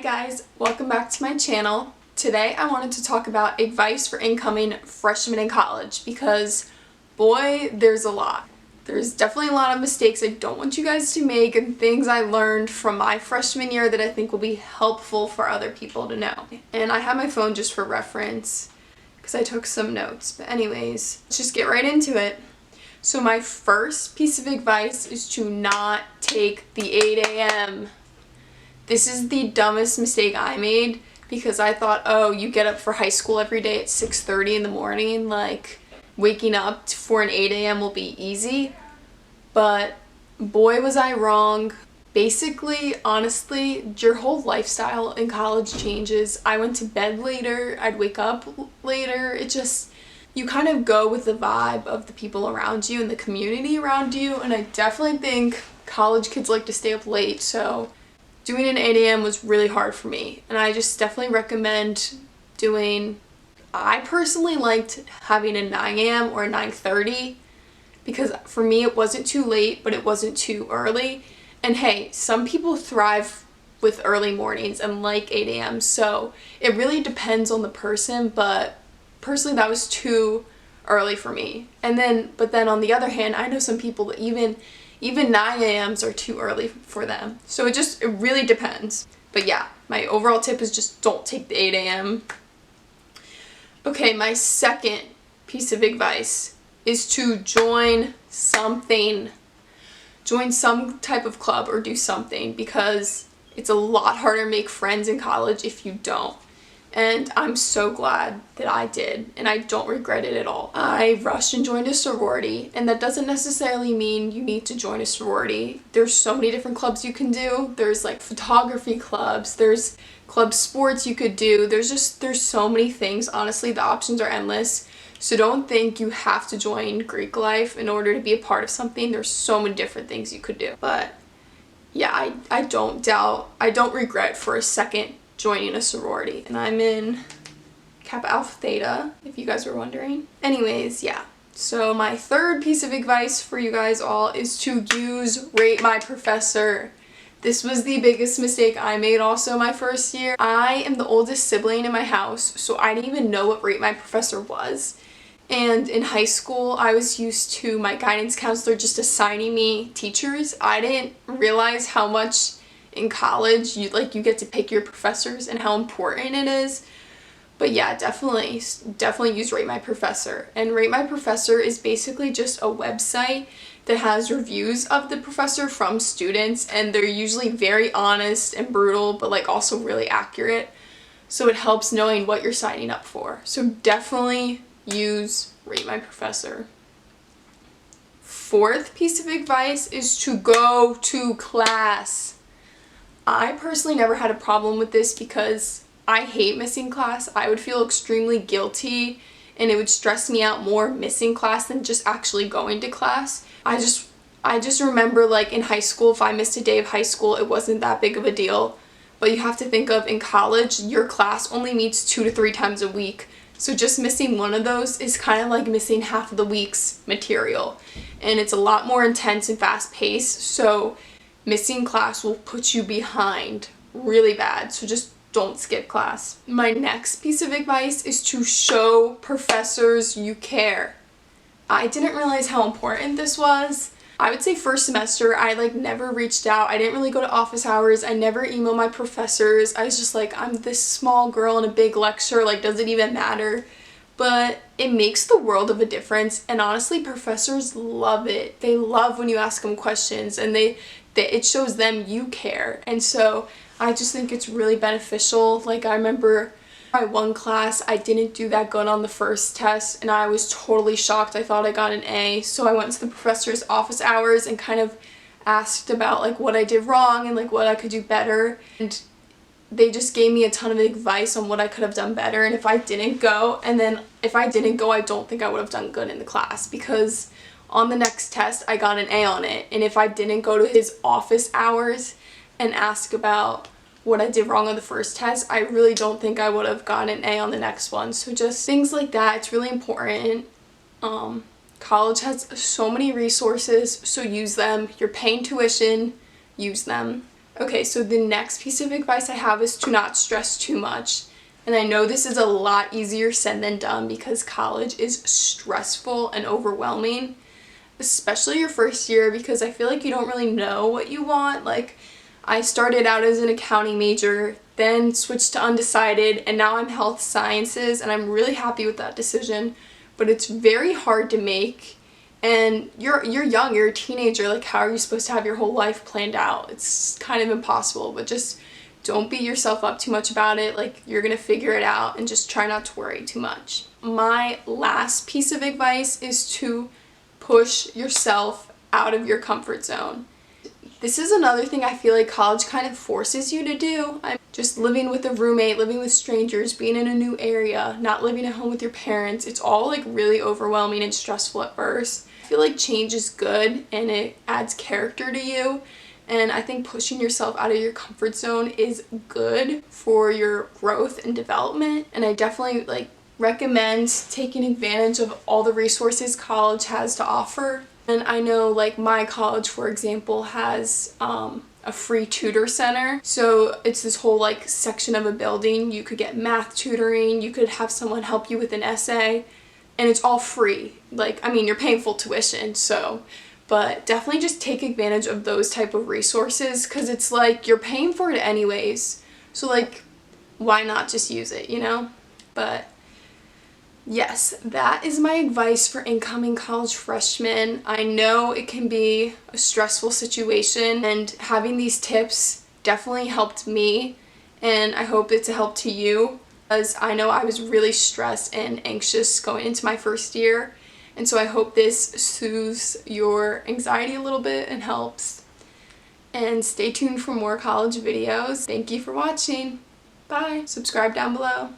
guys, welcome back to my channel. Today I wanted to talk about advice for incoming freshmen in college because boy, there's a lot. There's definitely a lot of mistakes I don't want you guys to make and things I learned from my freshman year that I think will be helpful for other people to know. And I have my phone just for reference because I took some notes. But anyways, let's just get right into it. So my first piece of advice is to not take the 8 a.m. This is the dumbest mistake I made because I thought, oh, you get up for high school every day at 6:30 in the morning, like waking up for an 8 a.m. will be easy. But boy, was I wrong. Basically, honestly, your whole lifestyle in college changes. I went to bed later, I'd wake up later. It just, you kind of go with the vibe of the people around you and the community around you. And I definitely think college kids like to stay up late, so doing an 8 a.m. was really hard for me, and I just definitely recommend I personally liked having a 9 a.m. or a 9:30 because for me it wasn't too late, but it wasn't too early. And hey, some people thrive with early mornings and like 8 a.m. So it really depends on the person, but personally that was too early for me. But then on the other hand, I know some people that even 9 a.m.s are too early for them. So it really depends. But yeah, my overall tip is just don't take the 8 a.m. Okay, my second piece of advice is to join something. Join some type of club or do something because it's a lot harder to make friends in college if you don't. And I'm so glad that I did, and I don't regret it at all. I rushed and joined a sorority, and that doesn't necessarily mean you need to join a sorority. There's so many different clubs you can do. There's like photography clubs, there's club sports you could do. There's so many things. Honestly, the options are endless. So don't think you have to join Greek life in order to be a part of something. There's so many different things you could do. But yeah, I don't regret for a second joining a sorority, and I'm in Kappa Alpha Theta, if you guys were wondering. Anyways, yeah. So my third piece of advice for you guys all is to use Rate My Professor. This was the biggest mistake I made also my first year. I am the oldest sibling in my house, so I didn't even know what Rate My Professor was. And in high school, I was used to my guidance counselor just assigning me teachers. I didn't realize how much in college you get to pick your professors and how important it is. But yeah, definitely use Rate My Professor. And Rate My Professor is basically just a website that has reviews of the professor from students, and they're usually very honest and brutal, but like also really accurate. So it helps knowing what you're signing up for. So definitely use Rate My Professor. Fourth piece of advice is to go to class. I personally never had a problem with this because I hate missing class. I would feel extremely guilty and it would stress me out more missing class than just actually going to class. I just remember like in high school, if I missed a day of high school, it wasn't that big of a deal. But you have to think of in college, your class only meets 2 to 3 times a week. So just missing one of those is kind of like missing half of the week's material. And it's a lot more intense and fast paced. So missing class will put you behind really bad, so just don't skip class. My next piece of advice is to show professors you care. I didn't realize how important this was. I would say first semester, I never reached out. I didn't really go to office hours. I never emailed my professors. I was just like, I'm this small girl in a big lecture, does it even matter? But it makes the world of a difference, and honestly, professors love it. They love when you ask them questions, and it shows them you care. And so I just think it's really beneficial. I remember my one class, I didn't do that good on the first test, and I was totally shocked. I thought I got an A, so I went to the professor's office hours and kind of asked about what I did wrong and what I could do better. And they just gave me a ton of advice on what I could have done better. And if I didn't go, I don't think I would have done good in the class, because on the next test I got an A on it. And if I didn't go to his office hours and ask about what I did wrong on the first test, I really don't think I would have gotten an A on the next one. So just things like that, it's really important. College has so many resources, so use them. You're paying tuition, use them. Okay, so the next piece of advice I have is to not stress too much. And I know this is a lot easier said than done because college is stressful and overwhelming, especially your first year, because I feel like you don't really know what you want. Like, I started out as an accounting major, then switched to undecided, and now I'm health sciences, and I'm really happy with that decision. But it's very hard to make, and you're young, you're a teenager. Like, how are you supposed to have your whole life planned out? It's kind of impossible. But just don't beat yourself up too much about it. Like, you're gonna figure it out, and just try not to worry too much. My last piece of advice is to push yourself out of your comfort zone. This is another thing I feel like college kind of forces you to do. I'm just living with a roommate, living with strangers, being in a new area, not living at home with your parents. It's all like really overwhelming and stressful at first. I feel like change is good and it adds character to you. And I think pushing yourself out of your comfort zone is good for your growth and development. And I definitely recommend taking advantage of all the resources college has to offer. And I know like my college, for example, has a free tutor center. So it's this whole like section of a building. You could get math tutoring, you could have someone help you with an essay, and it's all free. Like, I mean, you're paying full tuition, so, but definitely just take advantage of those type of resources, because it's like you're paying for it anyways. So like, why not just use it, you know? But yes, that is my advice for incoming college freshmen. I know it can be a stressful situation, and having these tips definitely helped me, and I hope it's a help to you, as I know I was really stressed and anxious going into my first year, and so I hope this soothes your anxiety a little bit and helps. And stay tuned for more college videos. Thank you for watching. Bye. Subscribe down below.